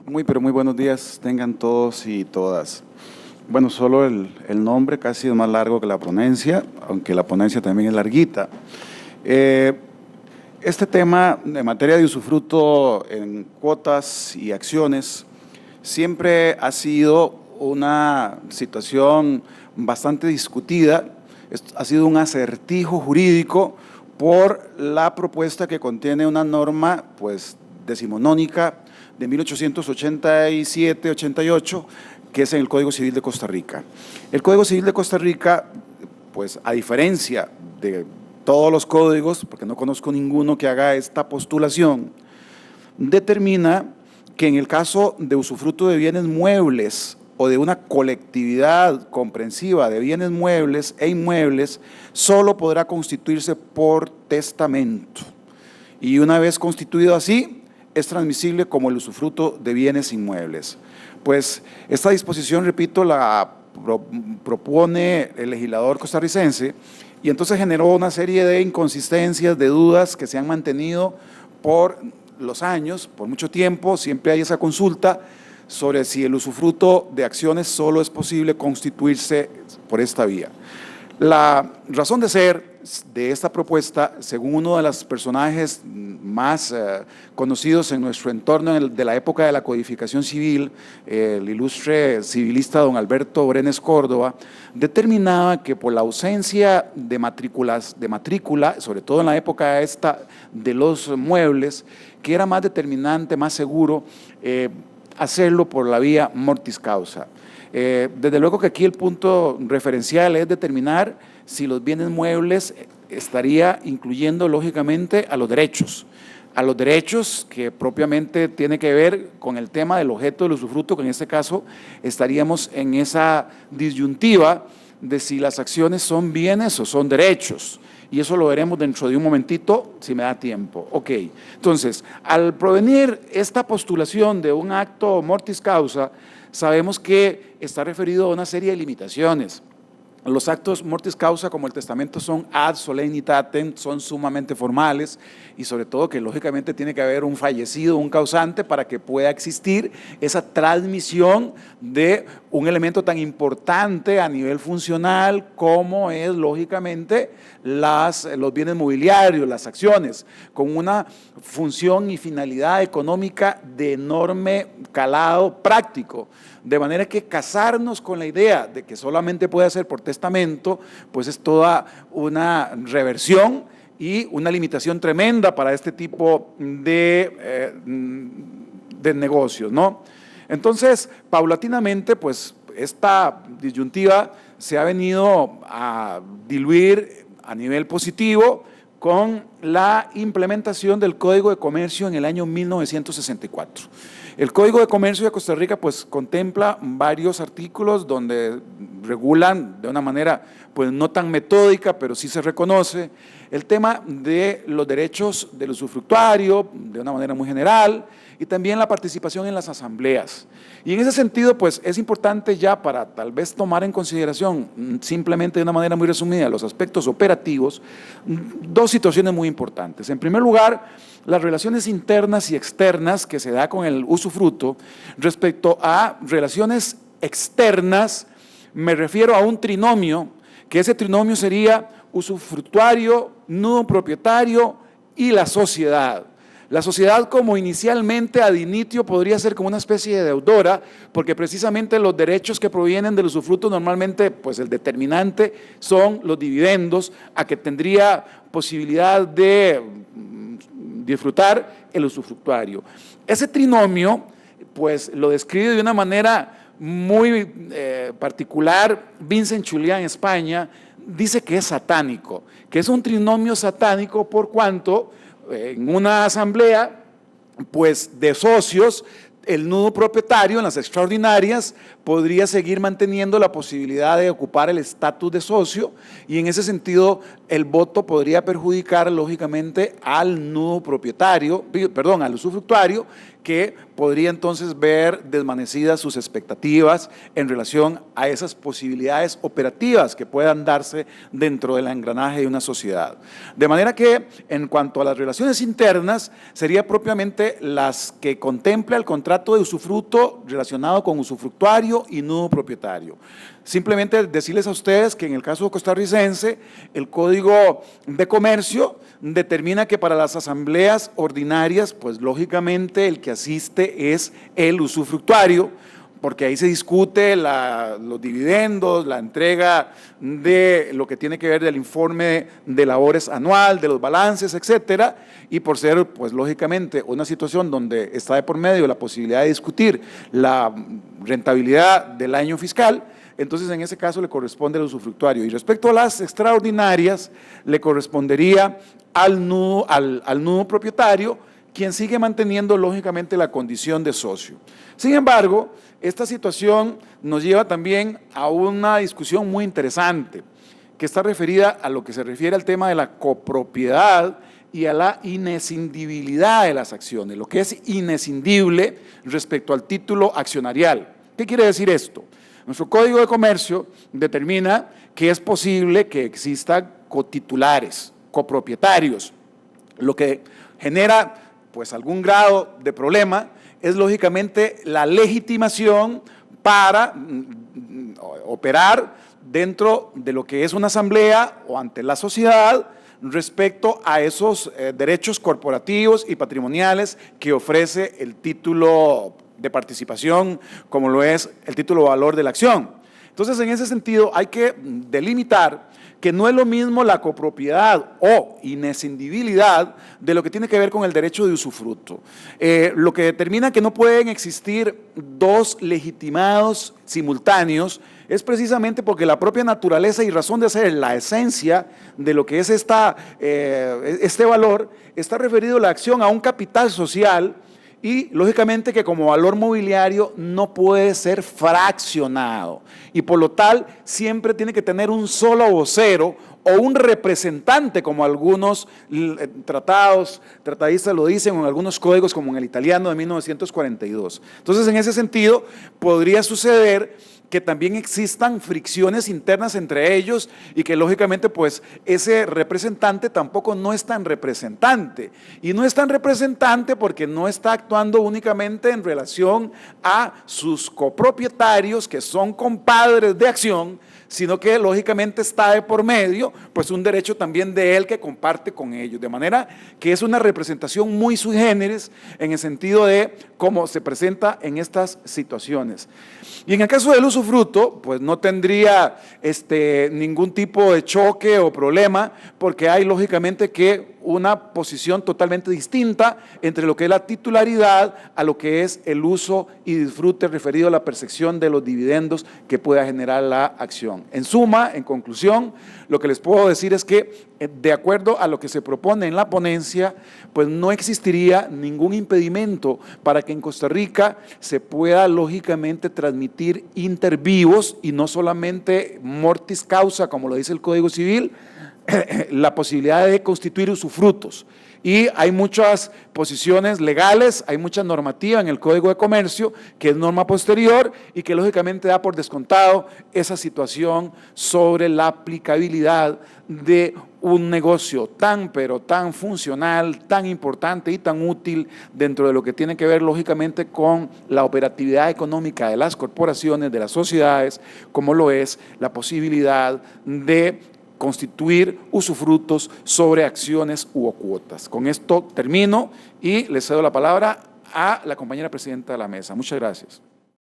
Pero muy buenos días tengan todos y todas. Bueno, solo el nombre casi es más largo que la ponencia, aunque la ponencia también es larguita. Este tema de materia de usufructo en cuotas y acciones siempre ha sido una situación bastante discutida, ha sido un acertijo jurídico por la propuesta que contiene una norma pues decimonónica de 1887-88, que es en el Código Civil de Costa Rica. El Código Civil de Costa Rica, pues a diferencia de todos los códigos, porque no conozco ninguno que haga esta postulación, determina que en el caso de usufructo de bienes muebles o de una colectividad comprensiva de bienes muebles e inmuebles, solo podrá constituirse por testamento. Y una vez constituido así, es transmisible como el usufructo de bienes inmuebles. Pues esta disposición, repito, la propone el legislador costarricense y entonces generó una serie de inconsistencias, de dudas que se han mantenido por los años, por mucho tiempo. Siempre hay esa consulta sobre si el usufructo de acciones solo es posible constituirse por esta vía. La razón de ser de esta propuesta, según uno de los personajes más conocidos en nuestro entorno de la época de la codificación civil, el ilustre civilista don Alberto Brenes Córdoba, determinaba que por la ausencia de matrícula, sobre todo en la época esta de los muebles, que era más determinante, más seguro hacerlo por la vía mortis causa. Desde luego que aquí el punto referencial es determinar si los bienes muebles estaría incluyendo lógicamente a los derechos que propiamente tiene que ver con el tema del objeto del usufructo, que en este caso estaríamos en esa disyuntiva de si las acciones son bienes o son derechos. Y eso lo veremos dentro de un momentito, si me da tiempo. Ok, entonces, al provenir esta postulación de un acto mortis causa, sabemos que está referido a una serie de limitaciones. Los actos mortis causa como el testamento son ad solemnitatem, son sumamente formales y sobre todo que lógicamente tiene que haber un fallecido, un causante para que pueda existir esa transmisión de un elemento tan importante a nivel funcional como es lógicamente los bienes mobiliarios, las acciones, con una función y finalidad económica de enorme calado práctico. De manera que casarnos con la idea de que solamente puede ser por testamento, pues es toda una reversión y una limitación tremenda para este tipo de negocios, ¿no? Entonces, paulatinamente, pues esta disyuntiva se ha venido a diluir a nivel positivo con la implementación del Código de Comercio en el año 1964. El Código de Comercio de Costa Rica pues contempla varios artículos donde regulan de una manera pues no tan metódica, pero sí se reconoce el tema de los derechos del usufructuario de una manera muy general y también la participación en las asambleas. Y en ese sentido pues es importante ya para tal vez tomar en consideración simplemente de una manera muy resumida los aspectos operativos, dos situaciones muy importantes. En primer lugar, las relaciones internas y externas que se da con el usufructo. Respecto a relaciones externas, me refiero a un trinomio, que ese trinomio sería usufructuario, nudo propietario y la sociedad. La sociedad como inicialmente ad initio podría ser como una especie de deudora, porque precisamente los derechos que provienen del usufructo normalmente, pues el determinante son los dividendos, a que tendría posibilidad de disfrutar el usufructuario. Ese trinomio, pues lo describe de una manera muy particular Vincent Julián en España, dice que es satánico, que es un trinomio satánico por cuanto en una asamblea pues de socios el nudo propietario en las extraordinarias podría seguir manteniendo la posibilidad de ocupar el estatus de socio y en ese sentido el voto podría perjudicar lógicamente al nudo propietario, perdón, al usufructuario, que podría entonces ver desvanecidas sus expectativas en relación a esas posibilidades operativas que puedan darse dentro del engranaje de una sociedad. De manera que, en cuanto a las relaciones internas, sería propiamente las que contempla el contrato de usufructo relacionado con usufructuario y nudo propietario. Simplemente decirles a ustedes que en el caso costarricense, el Código de Comercio determina que para las asambleas ordinarias, pues lógicamente el que asiste es el usufructuario, porque ahí se discute los dividendos, la entrega de lo que tiene que ver del informe de labores anual, de los balances, etcétera, y por ser, pues lógicamente, una situación donde está de por medio la posibilidad de discutir la rentabilidad del año fiscal, entonces en ese caso le corresponde al usufructuario. Y respecto a las extraordinarias, le correspondería al nudo propietario, quien sigue manteniendo lógicamente la condición de socio. Sin embargo, esta situación nos lleva también a una discusión muy interesante, que está referida a lo que se refiere al tema de la copropiedad y a la inescindibilidad de las acciones, lo que es inescindible respecto al título accionarial. ¿Qué quiere decir esto? Nuestro Código de Comercio determina que es posible que existan cotitulares, copropietarios, lo que genera pues algún grado de problema es lógicamente la legitimación para operar dentro de lo que es una asamblea o ante la sociedad respecto a esos derechos corporativos y patrimoniales que ofrece el título de participación, como lo es el título de valor de la acción. Entonces, en ese sentido, hay que delimitar que no es lo mismo la copropiedad o inescindibilidad de lo que tiene que ver con el derecho de usufructo. Lo que determina que no pueden existir dos legitimados simultáneos es precisamente porque la propia naturaleza y razón de ser, la esencia de lo que es este valor, está referido a la acción a un capital social y lógicamente que como valor mobiliario no puede ser fraccionado y por lo tal siempre tiene que tener un solo vocero o un representante, como algunos tratadistas lo dicen, o en algunos códigos como en el italiano de 1942. Entonces, en ese sentido, podría suceder que también existan fricciones internas entre ellos y que lógicamente pues ese representante tampoco no es tan representante y no es tan representante porque no está actuando únicamente en relación a sus copropietarios que son compadres de acción, sino que lógicamente está de por medio pues un derecho también de él que comparte con ellos, de manera que es una representación muy sui generis en el sentido de cómo se presenta en estas situaciones. Y en el caso del usufructo, pues no tendría ningún tipo de choque o problema, porque hay lógicamente que una posición totalmente distinta entre lo que es la titularidad a lo que es el uso y disfrute referido a la percepción de los dividendos que pueda generar la acción. En suma, en conclusión, lo que les puedo decir es que de acuerdo a lo que se propone en la ponencia, pues no existiría ningún impedimento para que en Costa Rica se pueda lógicamente transmitir inter vivos y no solamente mortis causa, como lo dice el Código Civil, la posibilidad de constituir usufructos. Y hay muchas posiciones legales, hay mucha normativa en el Código de Comercio que es norma posterior y que lógicamente da por descontado esa situación sobre la aplicabilidad de un negocio tan pero tan funcional, tan importante y tan útil dentro de lo que tiene que ver lógicamente con la operatividad económica de las corporaciones, de las sociedades, como lo es la posibilidad de constituir usufructos sobre acciones u cuotas. Con esto termino y le cedo la palabra a la compañera presidenta de la mesa. Muchas gracias.